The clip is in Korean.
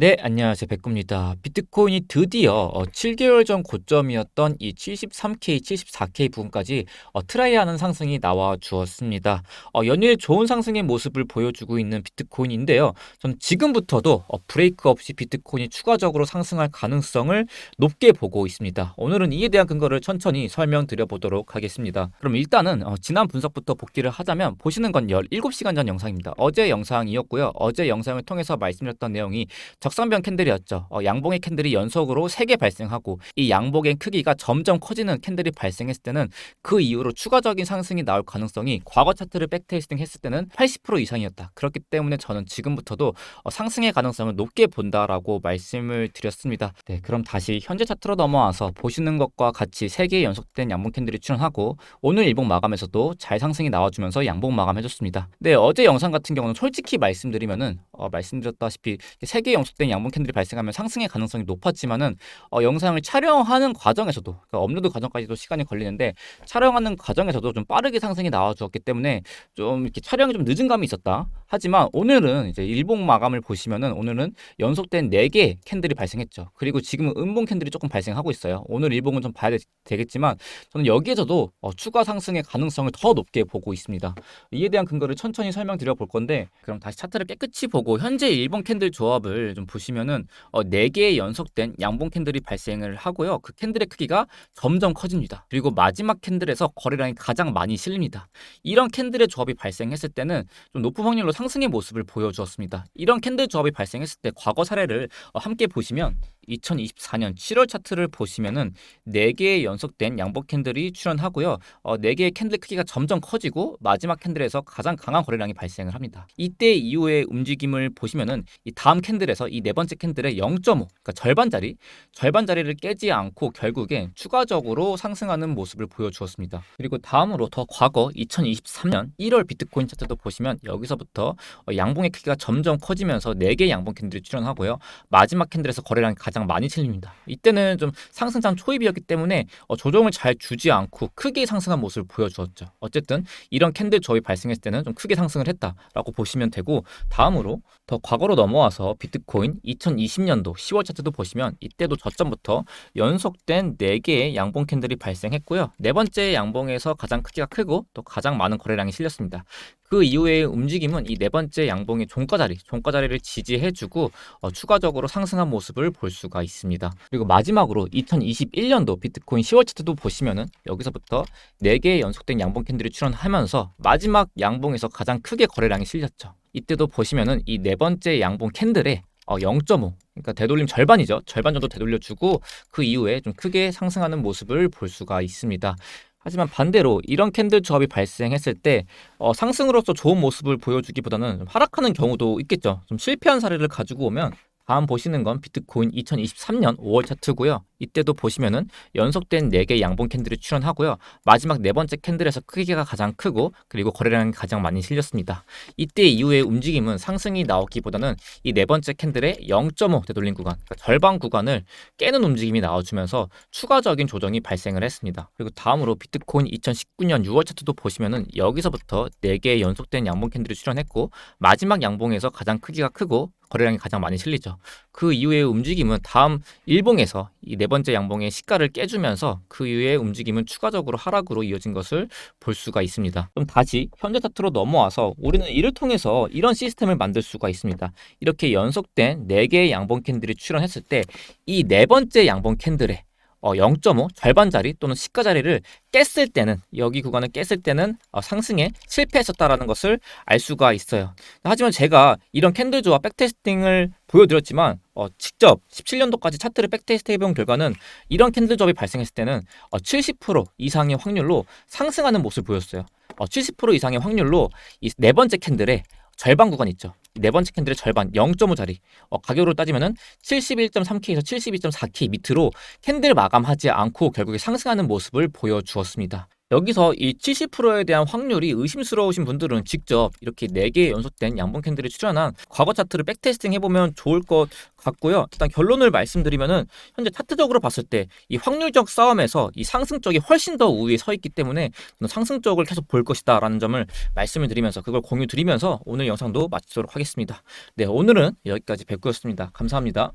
네, 안녕하세요. 백구입니다. 비트코인이 드디어 7개월 전 고점이었던 이 73K, 74K 부분까지 트라이하는 상승이 나와 주었습니다. 연일 좋은 상승의 모습을 보여주고 있는 비트코인인데요. 전 지금부터도 브레이크 없이 비트코인이 추가적으로 상승할 가능성을 높게 보고 있습니다. 오늘은 이에 대한 근거를 천천히 설명드려 보도록 하겠습니다. 그럼 일단은 지난 분석부터 복기를 하자면 보시는 건 17시간 전 영상입니다. 어제 영상이었고요. 어제 영상을 통해서 말씀드렸던 내용이 적상변 캔들이었죠. 양봉의 캔들이 연속으로 3개 발생하고 이 양봉의 크기가 점점 커지는 캔들이 발생했을 때는 그 이후로 추가적인 상승이 나올 가능성이 과거 차트를 백테스팅 했을 때는 80% 이상이었다. 그렇기 때문에 저는 지금부터도 상승의 가능성을 높게 본다라고 말씀을 드렸습니다. 네, 그럼 다시 현재 차트로 넘어와서 보시는 것과 같이 3개의 연속된 양봉 캔들이 출현하고 오늘 일봉 마감에서도 잘 상승이 나와주면서 양봉 마감해줬습니다. 네, 어제 영상 같은 경우는 솔직히 말씀드리면은 말씀드렸다시피 3개의 연속된 양봉 캔들이 발생하면 상승의 가능성이 높았지만은 영상을 촬영하는 과정에서도 그러니까 업로드 과정까지도 시간이 걸리는데 촬영하는 과정에서도 좀 빠르게 상승이 나와 주었기 때문에 좀 이렇게 촬영이 좀 늦은 감이 있었다. 하지만 오늘은 이제 일봉 마감을 보시면은 오늘은 연속된 4개 캔들이 발생했죠. 그리고 지금은 음봉 캔들이 조금 발생하고 있어요. 오늘 일봉은 좀 봐야 되겠지만 저는 여기에서도 추가 상승의 가능성을 더 높게 보고 있습니다. 이에 대한 근거를 천천히 설명드려 볼 건데 그럼 다시 차트를 깨끗이 보고 현재 일봉 캔들 조합을 좀 보시면은 4개의 연속된 양봉 캔들이 발생을 하고요. 그 캔들의 크기가 점점 커집니다. 그리고 마지막 캔들에서 거래량이 가장 많이 실립니다. 이런 캔들의 조합이 발생했을 때는 좀 높은 확률로 상승의 모습을 보여주었습니다. 이런 캔들 조합이 발생했을 때 과거 사례를 함께 보시면 2024년 7월 차트를 보시면은 4개의 연속된 양봉 캔들이 출현하고요. 4개의 캔들 크기가 점점 커지고 마지막 캔들에서 가장 강한 거래량이 발생을 합니다. 이때 이후의 움직임을 보시면은 이 다음 캔들에서 이 4번째 캔들의 0.5, 그러니까 절반자리를 깨지 않고 결국엔 추가적으로 상승하는 모습을 보여주었습니다. 그리고 다음으로 더 과거 2023년 1월 비트코인 차트도 보시면 여기서부터 양봉의 크기가 점점 커지면서 4개의 양봉 캔들이 출현하고요. 마지막 캔들에서 거래량이 가장 많이 실립니다. 이때는 좀 상승장 초입이었기 때문에 조정을 잘 주지 않고 크게 상승한 모습을 보여주었죠. 어쨌든 이런 캔들 조합이 발생했을 때는 좀 크게 상승을 했다라고 보시면 되고 다음으로 더 과거로 넘어와서 비트코인 2020년도 10월 차트도 보시면 이때도 저점부터 연속된 4개의 양봉 캔들이 발생했고요. 네 번째 양봉에서 가장 크기가 크고 또 가장 많은 거래량이 실렸습니다. 그 이후의 움직임은 이 4번째 양봉의 종가자리를 지지해주고 추가적으로 상승한 모습을 볼 수가 있습니다. 그리고 마지막으로 2021년도 비트코인 10월 차트도 보시면은 여기서부터 4개의 연속된 양봉 캔들이 출현하면서 마지막 양봉에서 가장 크게 거래량이 실렸죠. 이때도 보시면은 이 4번째 양봉 캔들에 0.5, 그러니까 되돌림 절반이죠. 절반 정도 되돌려주고 그 이후에 좀 크게 상승하는 모습을 볼 수가 있습니다. 하지만 반대로 이런 캔들 조합이 발생했을 때 상승으로서 좋은 모습을 보여주기보다는 하락하는 경우도 있겠죠. 좀 실패한 사례를 가지고 오면 다음 보시는 건 비트코인 2023년 5월 차트고요. 이때도 보시면은 연속된 4개 양봉 캔들이 출현하고요. 마지막 4번째 캔들에서 크기가 가장 크고 그리고 거래량이 가장 많이 실렸습니다. 이때 이후의 움직임은 상승이 나오기보다는 이 4번째 캔들의 0.5 되돌림 구간, 그러니까 절반 구간을 깨는 움직임이 나와주면서 추가적인 조정이 발생을 했습니다. 그리고 다음으로 비트코인 2019년 6월 차트도 보시면은 여기서부터 4개의 연속된 양봉 캔들이 출현했고 마지막 양봉에서 가장 크기가 크고 거래량이 가장 많이 실리죠. 그 이후의 움직임은 다음 일봉에서 이 4번째 양봉의 시가를 깨주면서 그 이후의 움직임은 추가적으로 하락으로 이어진 것을 볼 수가 있습니다. 그럼 다시 현재 차트로 넘어와서 우리는 이를 통해서 이런 시스템을 만들 수가 있습니다. 이렇게 연속된 4개의 양봉 캔들이 출현했을 때 이 4번째 양봉 캔들에 0.5 절반자리 또는 시가자리를 깼을 때는 여기 구간을 깼을 때는 상승에 실패했었다라는 것을 알 수가 있어요. 하지만 제가 이런 캔들 조합 백테스팅을 보여드렸지만 직접 17년도까지 차트를 백테스트 해본 결과는 이런 캔들 조합이 발생했을 때는 70% 이상의 확률로 상승하는 모습을 보였어요. 70% 이상의 확률로 이 4번째 캔들에 절반 구간 있죠. 네 번째 캔들의 절반 0.5짜리 가격으로 따지면은 71.3K에서 72.4K 밑으로 캔들 마감하지 않고 결국에 상승하는 모습을 보여주었습니다. 여기서 이 70%에 대한 확률이 의심스러우신 분들은 직접 이렇게 4개 연속된 양분 캔들이 출현한 과거 차트를 백테스팅 해보면 좋을 것 같고요. 일단 결론을 말씀드리면은 현재 차트적으로 봤을 때 이 확률적 싸움에서 이 상승 쪽이 훨씬 더 우위에 서 있기 때문에 저는 상승 쪽을 계속 볼 것이다라는 점을 말씀을 드리면서 그걸 공유 드리면서 오늘 영상도 마치도록 하겠습니다. 네, 오늘은 여기까지 뵙고였습니다. 감사합니다.